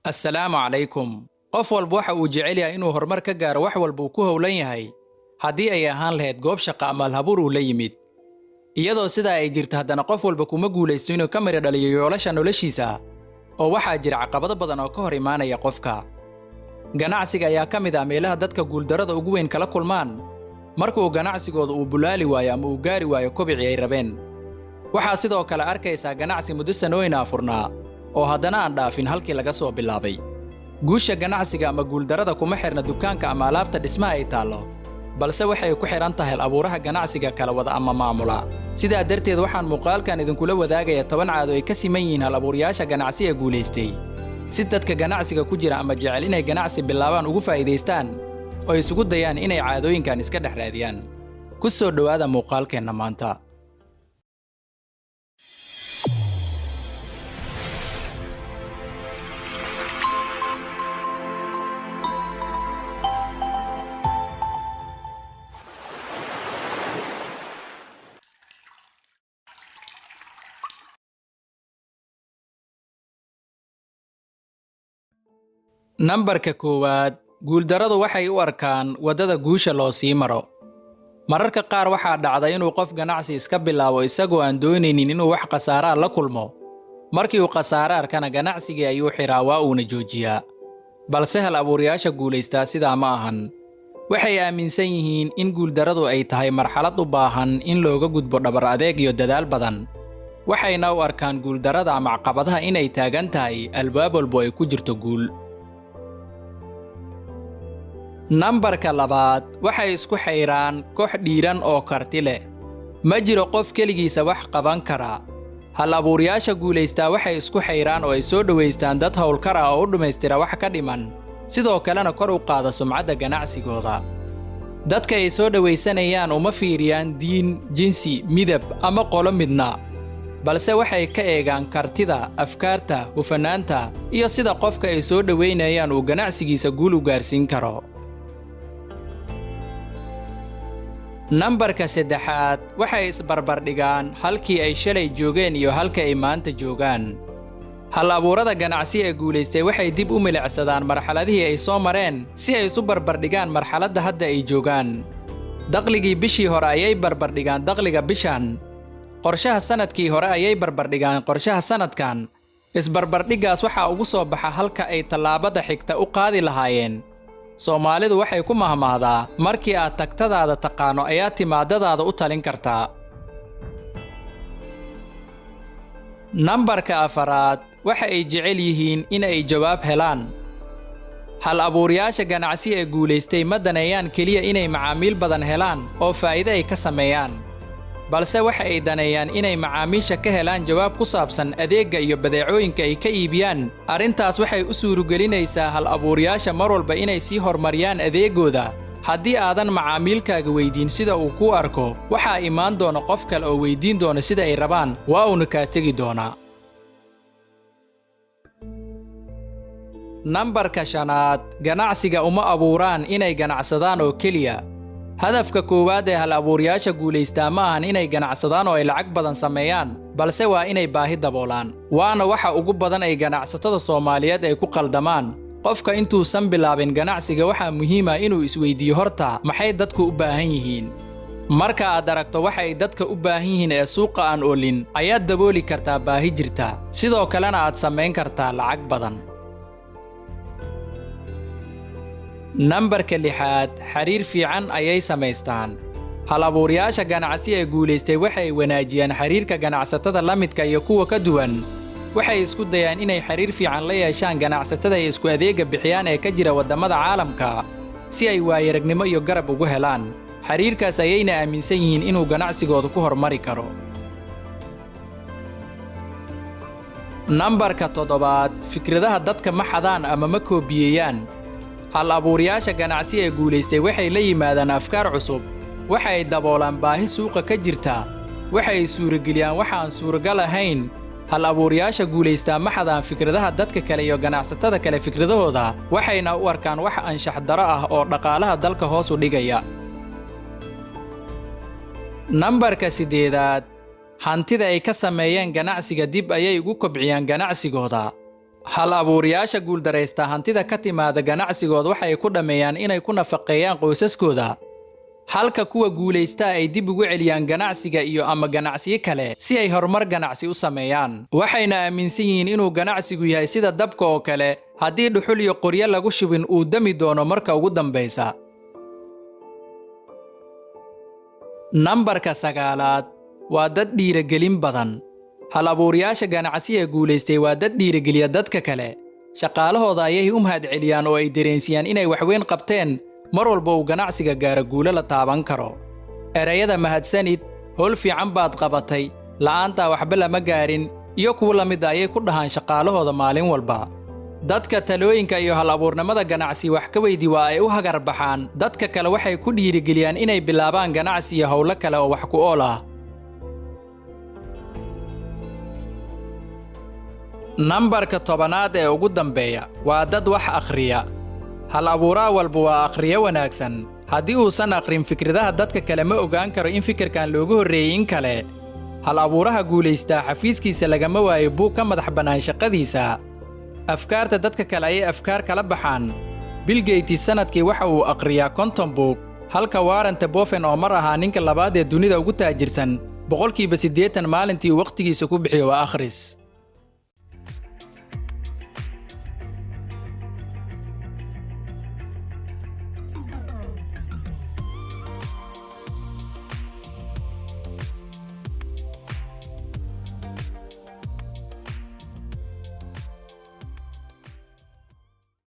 السلام عليكم. qof walba waxa uu jecel yahay inuu horumar ka gaaro wax walba uu ku howlan yahay haddii ay ahaan lahayd goob shaqo ama alhabuur uu la yimid iyadoo sidaa ay jirto haddana qof walba kuma guulaysto inuu ka mira dhaliyo yoolasha noloshiisa oo waxaa jira caqabado badan oo ka hor imaanaya qofka ganacsiga ayaa ka mid ah meelaha dadka guuldarrada ugu weyn kala kulmaan markuu ganacsigooda uu bulaali waayo ama uu gaari waayo kobicii ay rabeen waxaa sidoo kale arkaysaa ganacsi muddo sanooyin furnaa oo haddana aan dhaafin halkii laga soo bilaabay guusha ganacsiga ama guuldarrada kuma xirna dukaanka ama alaabta dhismaha ay taallo balse waxay ku xiran tahay abuuraha ganacsiga kala wada ama maamula sidaa darteed waxaan muuqaalkan idinkula wadaagayaa 10 caado ay ka siman yihiin hal-abuurayaasha ganacsi ee guulaystay si dadka ganacsiga ku jira ama jecel inay ganacsi bilaabaan ugu faa'iidaystaan oo isugu dayaan inay caadooyinkan iska dhex raadiyaan ku soo dhawaada muuqaalkeenna maanta. nambarka koowaad guuldarradu waxay u arkaan wadada guusha loo sii maro mararka qaar waxaa dhacda inuu qof ganacsi iska bilaabo isagoo aan doonaynin inuu wax khasaara la kulmo markii uu khasaaro arkana ganacsigii ayuu xiraa waa uuna joojiyaa balse hal-abuurayaasha guulaystaa sidaa ma ahan waxay aaminsan yihiin in guuldarradu ay tahay marxalad u baahan in looga gudbo dhabar adeeg iyo dadaal badan waxayna u arkaan guuldarrada ama caqabadaha inay taagan tahay albaab walbo ay ku jirto guul. nambarka labaad waxay isku xayraan koox dhiiran oo karti leh ma jiro qof keligiisa wax qaban kara hal-abuurayaasha guulaystaa waxay isku xayraan oo ay soo dhowaystaan dad howlkar ah oo u dhammaystira wax ka dhiman sidoo kalena kor u qaada sumcadda ganacsigooda dadka ay soo dhowaysanayaan uma fiiriyaan diin jinsi midab ama qolo midna balse waxay ka eegaan kartida afkaarta hufanaanta iyo sida qofka ay soo dhowaynayaan uu ganacsigiisa guul u gaarsiin karo. nambarka saddexaad waxay isbarbardhigaan halkii ay shalay joogeen iyo halka ay maanta joogaan hal-abuurada ganacsi ee guulaystay waxay dib u milicsadaan marxaladihii ay soo mareen si ay isu barbardhigaan marxaladda hadda ay joogaan dakhligii bishii hore ayay barbardhigaan dakhliga bishan qorshaha sanadkii hore ayay barbardhigaan qorshaha sanadkan isbarbardhiggaas waxaa ugu soo baxa halka ay tallaabada xigta u qaadi lahaayeen Soomaalidu waxay ku mahmaahdaa markii aad tagtadaada taqaano ayaa timaadadaada u talin kartaa. nambarka afaraad waxa ay jecel yihiin in ay jawaab helaan hal-abuurayaasha ganacsi ee guulaystay ma daneeyaan keliya inay macaamiil badan helaan oo faa'iido ay ka sameeyaan balse waxa ay daneeyaan inay macaamiisha ka helaan jawaab ku saabsan adeegga iyo badeecooyinka ay ka iibiyaan arrintaas waxay u suurogelinaysaa hal-abuurayaasha mar walba inay sii horumariyaan adeegooda haddii aadan macaamiilkaaga weydiin sida uu kuu arko waxaa imaan doona qof kale oo weydiin doona sida ay rabaan waa uuna kaa tegi doonaa. nambarka shanaad ganacsiga uma abuuraan inay ganacsadaan oo keliya hadafka koowaad ee hal-abuurayaasha guulaystaa ma ahan inay ganacsadaan oo ay lacag badan sameeyaan balse waa inay baahi daboolaan waana waxa ugu badan ay ganacsatada Soomaaliyeed ay ku qaldamaan qofka intuusan bilaabin ganacsiga waxaa muhiim ah inuu isweydiiyo horta maxay dadku u baahan yihiin marka aad aragto waxa ay dadka u baahan yihiin ee suuqa aan oolin ayaad dabooli kartaa baahi jirta sidoo kalena aad samayn kartaa lacag badan. nambarka lixaad xiriir fiican ayay samaystaan hal-abuurayaasha ganacsi ee guulaystay waxay wanaajiyaan xiriirka ganacsatada la midka iyo kuwa ka duwan waxay isku dayaan inay xiriir fiican la yeeshaan ganacsatada ay isku adeega bixiyaan ee ka jira waddamada caalamka si ay waayaragnimo iyo garab ugu helaan xiriirkaas ayayna aaminsan yihiin inuu ganacsigooda ku horumari karo. nambarka toddobaad fikradaha dadka ma xadaan ama ma koobiyeeyaan hal-abuurayaasha ganacsi ee guulaystay waxay la yimaadaan afkaar cusub waxay daboolaan baahi suuqa ka jirta waxay suurageliyaan waxa aan suuragal ahayn hal-abuurayaasha guulaystaa ma xadaan fikradaha dadka kale iyo ganacsatada kale fikradahooda waxayna u arkaan wax anshax daro ah oo dhaqaalaha dalka hoos u dhigaya Nambarka 8 hantida ay ka sameeyeen ganacsiga dib ayay ugu kobciyaan ganacsigooda. Hal abuurayaasha guuldareysta hantida ka timaada ganacsigooda waxay ku dhameeyaan inay ku nafaqeeyaan qoysaskooda. Halka kuwa guuleysta ay dib ugu celiyaan ganacsiga iyo ama ganacsiyo kale si ay horumar ganacsi u sameeyaan. Waxayna aaminsan yihiin inuu ganacsigu yahay sida dabka oo kale, haddii dhuxul iyo qoryo lagu shubin uu dami doono marka ugu dambeysa. Nambarka 9 waa dad dhiirigelin badan. Hal abuurayaasha ganacsi ee guuleystay waa dad dhiirigeliya dadka kale. Shaqaalahooda ayay u mahadceliyaan oo ay dareensiyaan inay wax weyn qabteen mar walba uu ganacsiga gaaro guulo la taaban karo. Erayada mahadsanid, howl fiican baad qabatay, la'aanta waxba lama gaarin, iyo kuwa la mid ayay ku dhahaan shaqaalahooda maalin walba. Dadka talooyinka iyo hal abuurnimada ganacsi wax ka weydi waa ay u hagar baxaan. Dadka kale waxay ku dhiirigeliyaan inay bilaabaan ganacsi iyo hawlo kale oo wax ku ool ah. Nambarka 10 ee ugu dambeeya waa dad wax akhriya. Hal abuuraa walba waa akhriyo wanaagsan. Haddii uusan akhrin fikradaha dadka kale ma ogaan karo in fikirkan loogu horreeyay in kale. Hal abuuraha guuleysta xafiiskiisa lagama waayo buug ka madax bannaan shaqadiisa. Afkaarta dadka kale ayay afkaar kala baxaan. Bill Gates sanadkii waxa uu akhriyaa 50 buug, halka Warren Buffett oo mar ahaa ninka labaad ee dunida ugu taajirsan, 80% maalintii waqtigiisa ku bixiyo waa akhris.